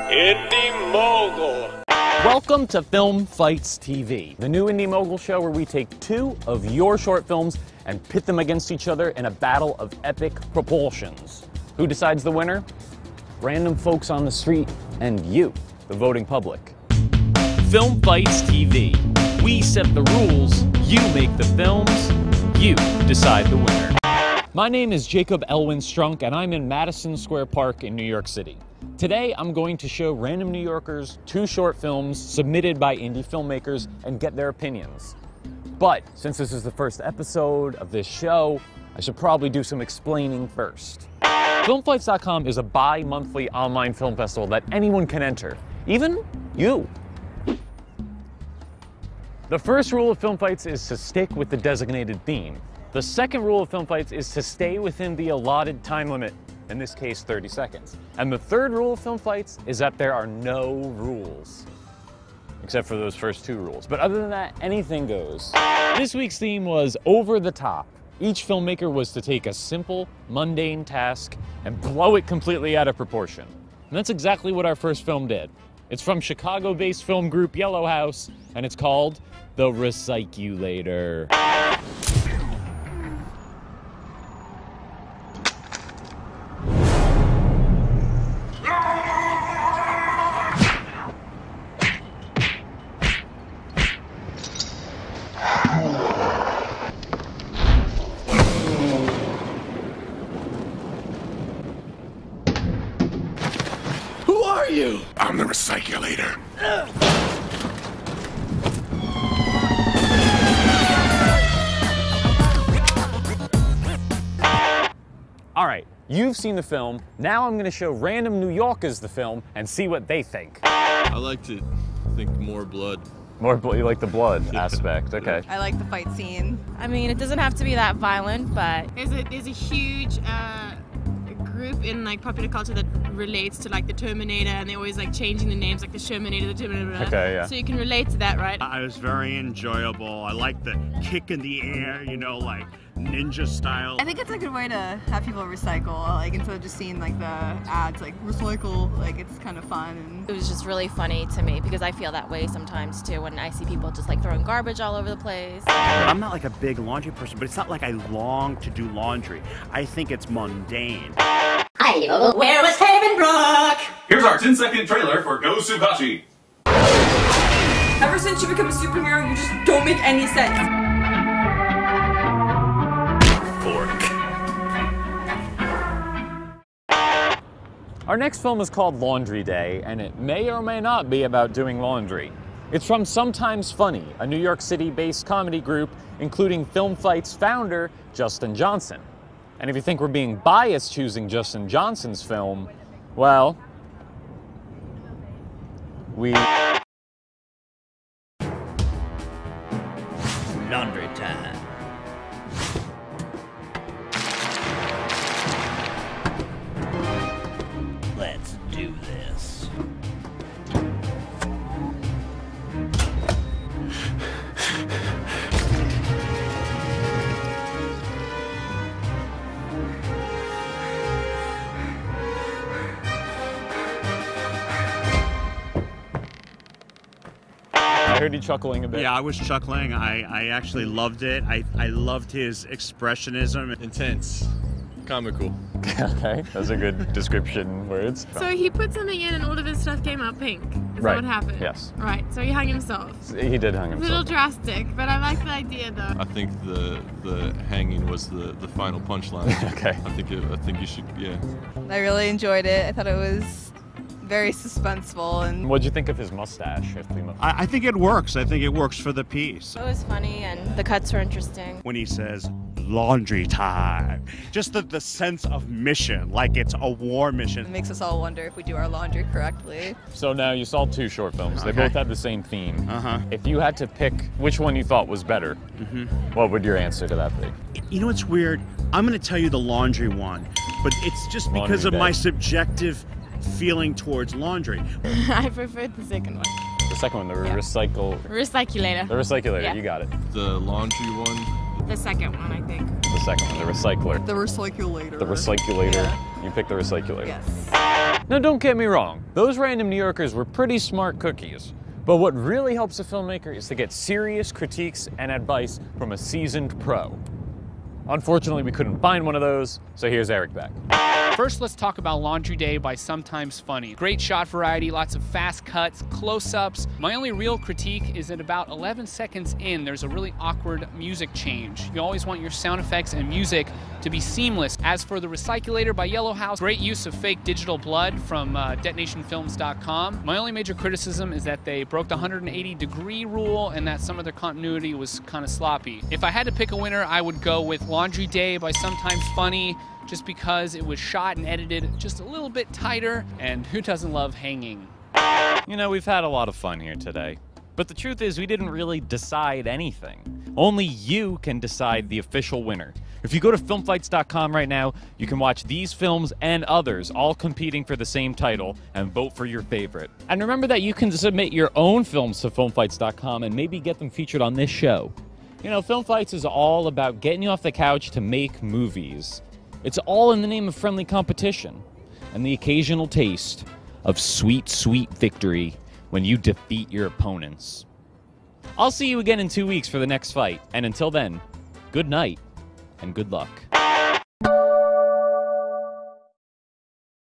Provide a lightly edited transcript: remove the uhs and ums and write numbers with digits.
Indie Mogul. Welcome to Film Fights TV, the new Indie Mogul show where we take two of your short films and pit them against each other in a battle of epic proportions. Who decides the winner? Random folks on the street and you, the voting public. Film Fights TV. We set the rules, you make the films, you decide the winner. My name is Jacob Elwin Strunk and I'm in Madison Square Park in New York City. Today, I'm going to show random New Yorkers two short films submitted by indie filmmakers and get their opinions. But since this is the first episode of this show, I should probably do some explaining first. Filmfights.com is a bi-monthly online film festival that anyone can enter, even you. The first rule of Film Fights is to stick with the designated theme. The second rule of Film Fights is to stay within the allotted time limit. In this case, 30 seconds. And the third rule of Film Fights is that there are no rules. Except for those first two rules. But other than that, anything goes. This week's theme was over the top. Each filmmaker was to take a simple, mundane task and blow it completely out of proportion. And that's exactly what our first film did. It's from Chicago-based film group Yellow House, and it's called The Recyculator. Who are you? I'm the Recyculator. All right, you've seen the film. Now I'm gonna show random New Yorkers the film and see what they think. I like to think more blood. More blood, you like the blood aspect, okay. I like the fight scene. I mean, it doesn't have to be that violent, but There's a huge group in like popular culture that relates to like the Terminator, and they're always like changing the names, like the Shermanator, the Terminator. Okay, yeah. So you can relate to that, right? I was very enjoyable. I like the kick in the air, you know, like ninja style. I think it's a good way to have people recycle, like instead of just seeing like the ads like recycle, like it's kind of fun. And it was just really funny to me because I feel that way sometimes too when I see people just like throwing garbage all over the place. I'm not like a big laundry person, but it's not like I long to do laundry. I think it's mundane. Where was Havenbrook? Here's our 10-second trailer for Go Subashi. Ever since you become a superhero, you just don't make any sense. Our next film is called Laundry Day, and it may or may not be about doing laundry. It's from Sometimes Funny, a New York City-based comedy group, including Film Fights founder, Justin Johnson. And if you think we're being biased choosing Justin Johnson's film, well, we... Laundry time. Let's do this. I heard you chuckling a bit. Yeah, I was chuckling. I actually loved it. I loved his expressionism. Intense. Comical. Okay, those are good description words. So he put something in and all of his stuff came out pink. Is Right, that what happened? yes. Right, so he hung himself. He did hang A little himself. drastic, but I like the idea though. I think the hanging was the final punchline. Okay. I think you should, yeah. I really enjoyed it. I thought it was very suspenseful and What'd you think of his mustache? I think it works. I think it works for the piece. It was funny and the cuts were interesting. When he says laundry time, just the sense of mission, like it's a war it mission. makes us all wonder if we do our laundry correctly. So now you saw two short films. They Okay. both had the same theme. Uh-huh. If you had to pick which one you thought was better, what would your answer to that be? You know what's weird? I'm going to tell you the laundry one, but it's just because Laundry of my day. subjective feeling towards laundry. I preferred the second one. The second one, the recyclator. The Recyculator. recyculator, Yeah. you got it. The laundry one. The second one, I think. The second one, the recycler. The recyculator. The recyculator. You picked the recyculator. Yes. Now don't get me wrong, those random New Yorkers were pretty smart cookies. But what really helps a filmmaker is to get serious critiques and advice from a seasoned pro. Unfortunately, we couldn't find one of those, so here's Eric Beck. First, let's talk about Laundry Day by Sometimes Funny. Great shot variety, lots of fast cuts, close-ups. My only real critique is that about 11 seconds in, there's a really awkward music change. You always want your sound effects and music to be seamless. As for The Recyculator by Yellow House, great use of fake digital blood from detonationfilms.com. My only major criticism is that they broke the 180-degree rule and that some of their continuity was kind of sloppy. If I had to pick a winner, I would go with Laundry Day by Sometimes Funny, just because it was shot and edited just a little bit tighter, and who doesn't love hanging? You know, we've had a lot of fun here today, but the truth is we didn't really decide anything. Only you can decide the official winner. If you go to filmfights.com right now, you can watch these films and others all competing for the same title and vote for your favorite. And remember that you can submit your own films to filmfights.com and maybe get them featured on this show. You know, Film Fights is all about getting you off the couch to make movies. It's all in the name of friendly competition and the occasional taste of sweet, sweet victory when you defeat your opponents. I'll see you again in 2 weeks for the next fight, and until then, good night and good luck.